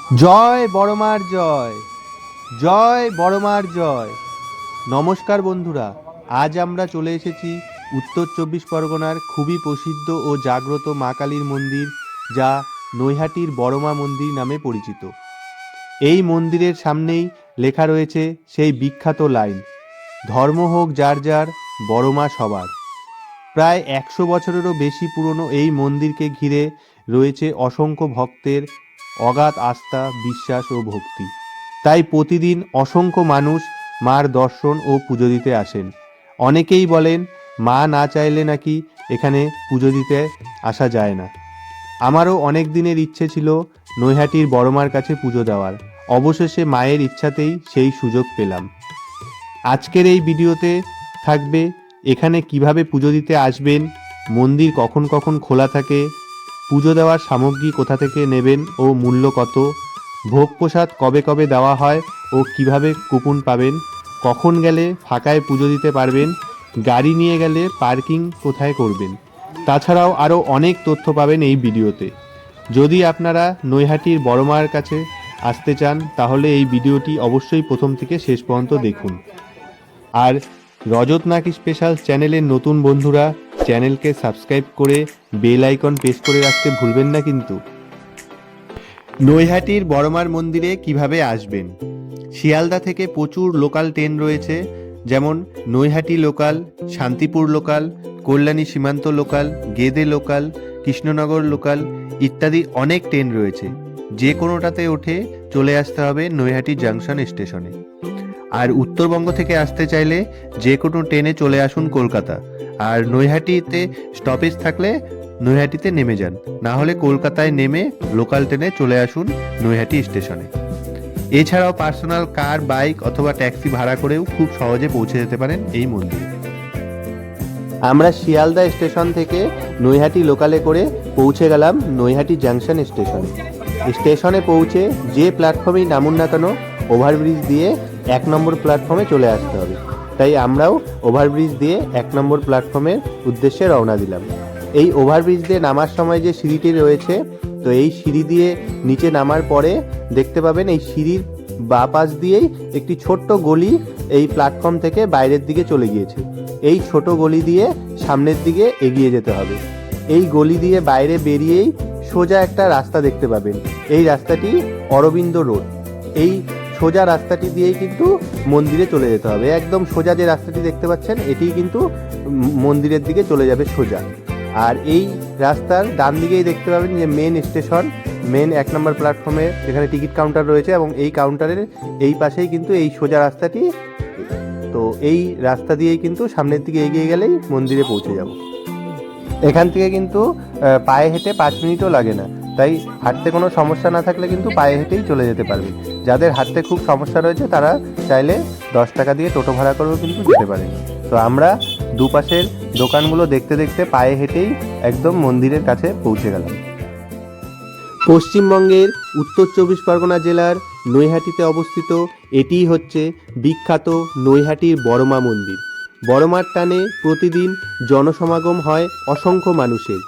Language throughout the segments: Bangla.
জয় বড়মার জয়, জয় বড়মার জয়। নমস্কার বন্ধুরা, আজ আমরা চলে এসেছি উত্তর চব্বিশ পরগনার খুবই প্রসিদ্ধ ও জাগ্রত মা কালীর মন্দির, যা নৈহাটির বড়মা মন্দির নামে পরিচিত। এই মন্দিরের সামনেই লেখা রয়েছে সেই বিখ্যাত লাইন, ধর্ম হোক যার যার, বড়মা সবার। প্রায় 100 বছরেরও বেশি পুরনো এই মন্দিরকে ঘিরে রয়েছে অসংখ্য ভক্তের অগাধ আস্থা, বিশ্বাস ও ভক্তি। তাই প্রতিদিন অসংখ্য মানুষ মার দর্শন ও পুজো দিতে আসেন। অনেকেই বলেন মা না চাইলে নাকি এখানে পুজো দিতে আসা যায় না। আমারও অনেক দিনের ইচ্ছে ছিল নৈহাটির বড়মার কাছে পুজো দেওয়ার। অবশেষে মায়ের ইচ্ছাতেই সেই সুযোগ পেলাম। আজকের এই ভিডিওতে থাকবে এখানে কিভাবে পুজো দিতে আসবেন, মন্দির কখন কখন খোলা থাকে, পুজো দেওয়ার সামগ্রী কোথা থেকে নেবেন ও মূল্য কত, ভোগ প্রসাদ কবে কবে দেওয়া হয় ও কিভাবে কুপন পাবেন, কখন গেলে ফাঁকায় পুজো দিতে পারবেন, গাড়ি নিয়ে গেলে পার্কিং কোথায় করবেন। তাছাড়াও আরও অনেক তথ্য পাবেন এই ভিডিওতে। যদি আপনারা নৈহাটির বড়মার কাছে আসতে চান তাহলে এই ভিডিওটি অবশ্যই প্রথম থেকে শেষ পর্যন্ত দেখুন। আর রজত নাকি স্পেশাল চ্যানেলের নতুন বন্ধুরা চ্যানেলকে সাবস্ক্রাইব করে বেল আইকন প্রেস করে রাখতে ভুলবেন না কিন্তু। নৈহাটির বড়মার মন্দিরে কিভাবে আসবেন? শিয়ালদা থেকে প্রচুর লোকাল ট্রেন রয়েছে, যেমন নৈহাটি লোকাল, শান্তিপুর লোকাল, কল্যাণী সীমান্ত local, Gede local, Krishnanagar local ইত্যাদি অনেক ট্রেন রয়েছে। যে কোনোটাতে উঠে চলে আসতে হবে নৈহাটি জাংশন স্টেশনে। আর উত্তরবঙ্গ থেকে আসতে চাইলে যে কোনো ট্রেনে চলে আসুন কলকাতা। আর নৈহাটিতে স্টপেজ থাকলে নৈহাটিতে নেমে যান, না হলে কলকাতায় নেমে লোকাল ট্রেনে চলে আসুন নৈহাটি স্টেশনে। এছাড়াও পার্সোনাল কার, বাইক অথবা ট্যাক্সি ভাড়া করেও খুব সহজে পৌঁছে যেতে পারেন এই মন্দিরে। আমরা শিয়ালদা স্টেশন থেকে নৈহাটি লোকালে করে পৌঁছে গেলাম নৈহাটি জাংশন স্টেশনে। স্টেশনে পৌঁছে যে প্ল্যাটফর্মেই নামুন না কেন ওভারব্রিজ দিয়ে 1 নম্বর প্ল্যাটফর্মে চলে আসতে হবে। তাই আমরাও ওভারব্রিজ দিয়ে 1 নম্বর প্ল্যাটফর্মের উদ্দেশ্যে রওনা দিলাম। এই ওভারব্রিজ দিয়ে নামার সময় যে সিঁড়িটি রয়েছে, তো এই সিঁড়ি দিয়ে নিচে নামার পরে দেখতে পাবেন এই সিঁড়ির বাঁ পাশ দিয়েই একটি ছোট্ট গলি এই প্ল্যাটফর্ম থেকে বাইরের দিকে চলে গিয়েছে। এই ছোট গলি দিয়ে সামনের দিকে এগিয়ে যেতে হবে। এই গলি দিয়ে বাইরে বেরিয়েই সোজা একটা রাস্তা দেখতে পাবেন। এই রাস্তাটি অরবিন্দ রোড। এই সোজা রাস্তাটি দিয়েই কিন্তু মন্দিরে চলে যেতে হবে। একদম সোজা যে রাস্তাটি দেখতে পাচ্ছেন এটিই কিন্তু মন্দিরের দিকে চলে যাবে সোজা। আর এই রাস্তার ডান দিকেই দেখতে পাবেন যে মেন স্টেশন, মেন 1 নম্বর প্ল্যাটফর্মে এখানে টিকিট কাউন্টার রয়েছে এবং এই কাউন্টারের এই পাশেই কিন্তু এই সোজা রাস্তাটি। তো এই রাস্তা দিয়েই কিন্তু সামনের দিকে এগিয়ে গেলেই মন্দিরে পৌঁছে যাব। এখান থেকে কিন্তু পায়ে হেঁটে 5 মিনিটও লাগে না। তাই হাঁটতে কোনো সমস্যা না থাকলে কিন্তু পায়ে হেঁটেই চলে যেতে পারবে। যাদের হাঁটতে খুব সমস্যা রয়েছে তারা চাইলে 10 টাকা দিয়ে টোটো ভাড়া করেও কিন্তু যেতে পারে। তো আমরা দুপাশের দোকানগুলো দেখতে দেখতে পায়ে হেঁটেই একদম মন্দিরের কাছে পৌঁছে গেলাম। পশ্চিমবঙ্গের উত্তর চব্বিশ পরগনা জেলার নৈহাটিতে অবস্থিত এটিই হচ্ছে বিখ্যাত নৈহাটির বড়মা মন্দির। বড়মার টানে প্রতিদিন জনসমাগম হয় অসংখ্য মানুষের।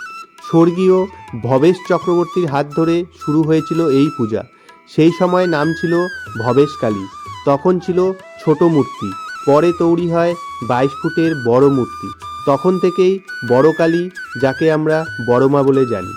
স্বর্গীয় ভবেশ চক্রবর্তীর হাত ধরে শুরু হয়েছিল এই পূজা। সেই সময় নাম ছিল ভবেশ কালী। তখন ছিল ছোট মূর্তি, পরে তৈরি হয় 22 ফুটের বড় মূর্তি। তখন থেকেই বড় কালী, যাকে আমরা বড়মা বলে জানি।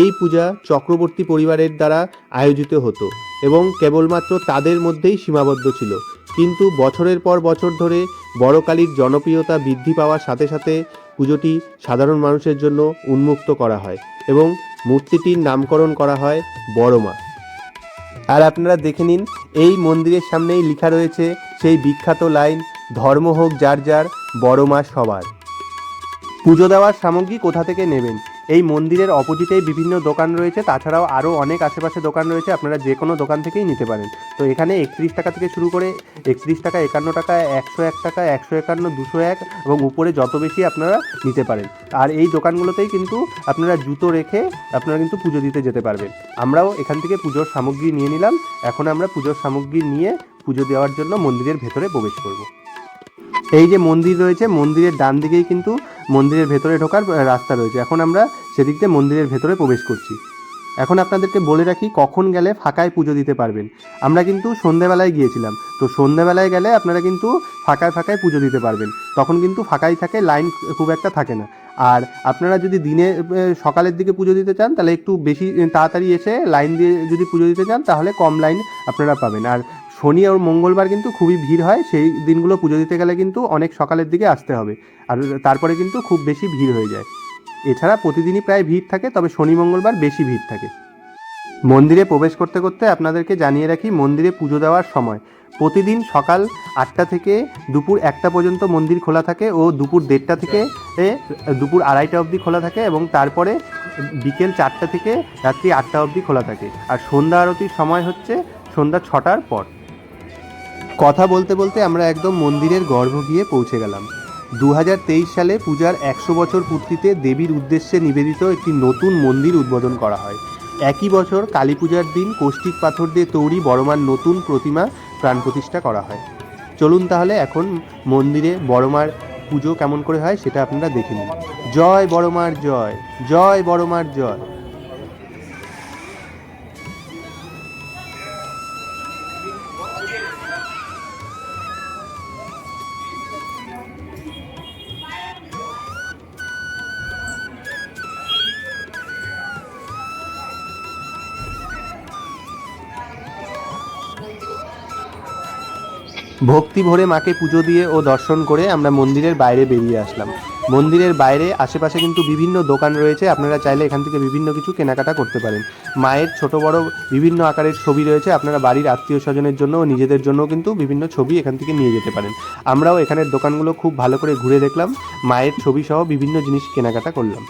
এই পূজা চক্রবর্তী পরিবারের দ্বারা আয়োজিত হতো এবং কেবলমাত্র তাদের মধ্যেই সীমাবদ্ধ ছিল। কিন্তু বছরের পর বছর ধরে বড় কালীর জনপ্রিয়তা বৃদ্ধি পাওয়ার সাথে সাথে পুজোটি সাধারণ মানুষের জন্য উন্মুক্ত করা হয় এবং মূর্তিটির নামকরণ করা হয় বড়মা। আর আপনারা দেখে নিন, এই মন্দিরের সামনেই লেখা রয়েছে সেই বিখ্যাত লাইন, ধর্ম হোক যার যার, বড়মা সবার। পুজো দেওয়ার সামগ্রী কোথা থেকে নেবেন? এই মন্দিরের অপোজিটেই বিভিন্ন দোকান রয়েছে, তাছাড়াও আরও অনেক আশেপাশে দোকান রয়েছে। আপনারা যে কোনো দোকান থেকেই নিতে পারেন। তো এখানে 31 টাকা থেকে শুরু করে 31 টাকা, 51 টাকা, 101 টাকা, 151, 201 এবং উপরে যত বেশি আপনারা নিতে পারেন। আর এই দোকানগুলোতেই কিন্তু আপনারা জুতো রেখে আপনারা কিন্তু পুজো দিতে যেতে পারবেন। আমরাও এখান থেকে পুজোর সামগ্রী নিয়ে নিলাম। এখন আমরা পুজোর সামগ্রী নিয়ে পুজো দেওয়ার জন্য মন্দিরের ভেতরে প্রবেশ করব। এই যে মন্দির রয়েছে, মন্দিরের ডান দিকেই কিন্তু মন্দিরের ভেতরে ঢোকার রাস্তা রয়েছে। এখন আমরা সেদিক দিয়ে মন্দিরের ভেতরে প্রবেশ করছি। এখন আপনাদেরকে বলে রাখি কখন গেলে ফাঁকায় পুজো দিতে পারবেন। আমরা কিন্তু সন্ধ্যেবেলায় গিয়েছিলাম, তো সন্ধ্যেবেলায় গেলে আপনারা কিন্তু ফাঁকায় ফাঁকায় পুজো দিতে পারবেন, তখন কিন্তু ফাঁকাই থাকে, লাইন খুব একটা থাকে না। আর আপনারা যদি দিনে সকালের দিকে পুজো দিতে চান তাহলে একটু বেশি তাড়াতাড়ি এসে লাইন দিয়ে যদি পুজো দিতে চান তাহলে কম লাইন আপনারা পাবেন। আর শনি আর মঙ্গলবার কিন্তু খুবই ভিড় হয়, সেই দিনগুলো পুজো দিতে গেলে কিন্তু অনেক সকালের দিকে আসতে হবে, আর তারপরে কিন্তু খুব বেশি ভিড় হয়ে যায়। এছাড়া প্রতিদিনই প্রায় ভিড় থাকে, তবে শনি মঙ্গলবার বেশি ভিড় থাকে। মন্দিরে প্রবেশ করতে করতে আপনাদেরকে জানিয়ে রাখি মন্দিরে পুজো দেওয়ার সময় প্রতিদিন সকাল 8টা থেকে দুপুর 1টা পর্যন্ত মন্দির খোলা থাকে ও দুপুর 1:30টা থেকে দুপুর 2:30টা অবধি খোলা থাকে, এবং তারপরে বিকেল 4টা থেকে রাত্রি 8টা অবধি খোলা থাকে। আর সন্ধ্যা আরতির সময় হচ্ছে সন্ধ্যা 6টার পর। কথা বলতে বলতে আমরা একদম মন্দিরের গর্ভ গিয়ে পৌঁছে গেলাম। 2023 সালে পূজার 100 বছর পূর্তিতে দেবীর উদ্দেশ্যে নিবেদিত একটি নতুন মন্দির উদ্বোধন করা হয়। একই বছর কালী পূজার দিন কৌষ্টিক পাথর দিয়ে তৈরি বড়মার নতুন প্রতিমা প্রাণ প্রতিষ্ঠা করা হয়। চলুন তাহলে এখন মন্দিরে বড়মার পুজো কেমন করে হয় সেটা আপনারা দেখে নিন। জয় বড়মার জয়, জয় বড়মার জয়। ভক্তি ভরে মাকে পুজো দিয়ে ও দর্শন করে আমরা মন্দিরের বাইরে বেরিয়ে আসলাম। মন্দিরের বাইরে আশেপাশে কিন্তু বিভিন্ন দোকান রয়েছে, আপনারা চাইলে এখান থেকে বিভিন্ন কিছু কেনাকাটা করতে পারেন। মায়ের ছোট বড় বিভিন্ন আকারের ছবি রয়েছে, আপনারা বাড়ির আত্মীয় স্বজনের জন্য ও নিজেদের জন্য কিন্তু বিভিন্ন ছবি এখান থেকে নিয়ে যেতে পারেন। আমরাও এখানের দোকানগুলো খুব ভালো করে ঘুরে দেখলাম, মায়ের ছবি সহ বিভিন্ন জিনিস কেনাকাটা করলাম।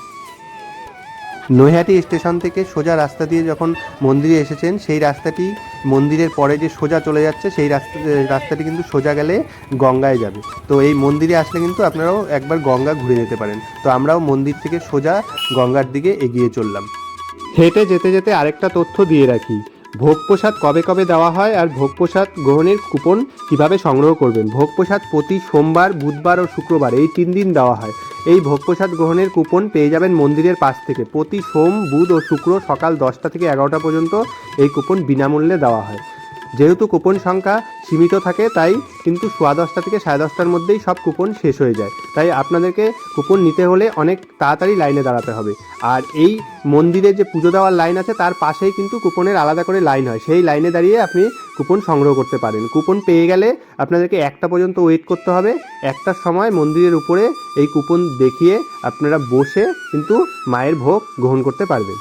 নৈহাটি স্টেশন থেকে সোজা রাস্তা দিয়ে যখন মন্দিরে এসেছেন সেই রাস্তাটি মন্দিরের পরে যে সোজা চলে যাচ্ছে সেই রাস্তাটি কিন্তু সোজা গেলে গঙ্গায় যাবে। তো এই মন্দিরে আসলে কিন্তু আপনারাও একবার গঙ্গা ঘুরে যেতে পারেন। তো আমরাও মন্দির থেকে সোজা গঙ্গার দিকে এগিয়ে চললাম। হেঁটে যেতে যেতে আরেকটা তথ্য দিয়ে রাখি, ভোগ প্রসাদ কবে কবে দেওয়া হয় আর ভোগ প্রসাদ গ্রহণের কুপন কিভাবে সংগ্রহ করবেন। ভোগ প্রসাদ প্রতি সোমবার, বুধবার ও শুক্রবার এই 3 দিন দেওয়া হয়। এই ভোগ প্রসাদ গ্রহণের কুপন পেয়ে যাবেন মন্দিরের পাশ থেকে। প্রতি সোম, বুধ ও শুক্র সকাল 10টা থেকে 11টা পর্যন্ত এই কুপন বিনামূল্যে দেওয়া হয়। যেহেতু কুপন সংখ্যা সীমিত থাকে তাই কিন্তু 10:15 থেকে 10:30টার মধ্যেই সব কুপন শেষ হয়ে যায়, তাই আপনাদেরকে কুপন নিতে হলে অনেক তাড়াতাড়ি লাইনে দাঁড়াতে হবে। আর এই মন্দিরে যে পুজো দেওয়ার লাইন আছে তার পাশেই কিন্তু কুপনের আলাদা করে লাইন হয়, সেই লাইনে দাঁড়িয়ে আপনি কুপন সংগ্রহ করতে পারেন। কুপন পেয়ে গেলে আপনাদেরকে 1টা পর্যন্ত ওয়েট করতে হবে। 1টার সময় মন্দিরের উপরে এই কুপন দেখিয়ে আপনারা বসে কিন্তু মায়ের ভোগ গ্রহণ করতে পারবেন।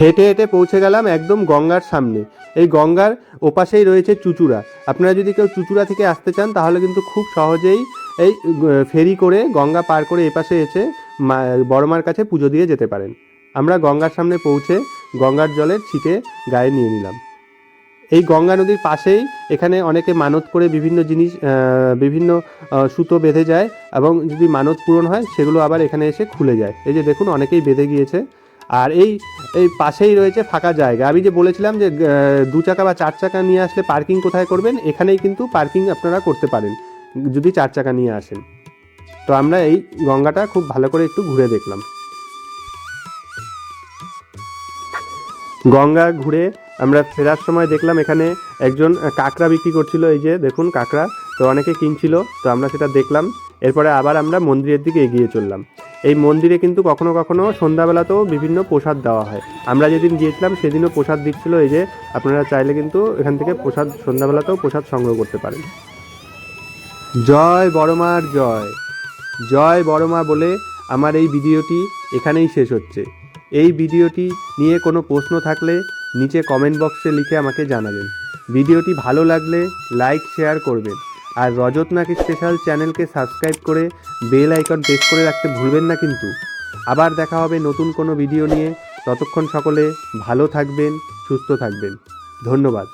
হেঁটে হেঁটে পৌঁছে গেলাম একদম গঙ্গার সামনে। এই গঙ্গার ওপাশেই রয়েছে চুঁচুড়া। আপনারা যদি কেউ চুঁচুড়া থেকে আসতে চান তাহলে কিন্তু খুব সহজেই এই ফেরি করে গঙ্গা পার করে এপাশে এসে বড়মার কাছে পুজো দিয়ে যেতে পারেন। আমরা গঙ্গার সামনে পৌঁছে গঙ্গার জলের ছিটে গায়ে নিয়ে নিলাম। এই গঙ্গা নদীর পাশেই এখানে অনেকে মানত করে বিভিন্ন জিনিস বিভিন্ন সুতো বেঁধে যায়, এবং যদি মানত পূরণ হয় সেগুলো আবার এখানে এসে খুলে যায়। এই যে দেখুন অনেকেই বেঁধে গিয়েছে। আর এই পাশেই রয়েছে ফাঁকা জায়গা। আমি যে বলেছিলাম যে 2 চাকা বা 4 চাকা নিয়ে আসলে পার্কিং কোথায় করবেন, এখানেই কিন্তু পার্কিং আপনারা করতে পারেন যদি 4 চাকা নিয়ে আসেন। তো আমরা এই গঙ্গাটা খুব ভালো করে একটু ঘুরে দেখলাম। গঙ্গা ঘুরে আমরা ফেরার সময় দেখলাম এখানে একজন কাঁকড়া বিক্রি করছিল, এই যে দেখুন কাঁকড়া, তো অনেকে কিনছিল, তো আমরা সেটা দেখলাম। এরপরে আবার আমরা মন্দিরের দিকে এগিয়ে চললাম। এই মন্দিরে কিন্তু কখনো কখনো সন্ধ্যাবেলাতেও বিভিন্ন প্রসাদ দেওয়া হয়। আমরা যেদিন গিয়েছিলাম সেদিনও প্রসাদ দিচ্ছিল, এই যে আপনারা চাইলে কিন্তু এখান থেকে প্রসাদ সন্ধ্যাবেলাতেও প্রসাদ সংগ্রহ করতে পারেন। জয় বড়মার জয়, জয় বড়মা বলে আমার এই ভিডিওটি এখানেই শেষ হচ্ছে। এই ভিডিওটি নিয়ে কোনো প্রশ্ন থাকলে নিচে কমেন্ট বক্সে লিখে আমাকে জানাবেন। ভিডিওটি ভালো লাগলে লাইক শেয়ার করবেন, আর রজত নাকি স্পেশাল চ্যানেলকে সাবস্ক্রাইব করে বেল আইকন প্রেস করে রাখতে ভুলবেন না কিন্তু। আবার দেখা হবে নতুন কোনো ভিডিও নিয়ে। ততক্ষণ সকলে ভালো থাকবেন, সুস্থ থাকবেন। ধন্যবাদ।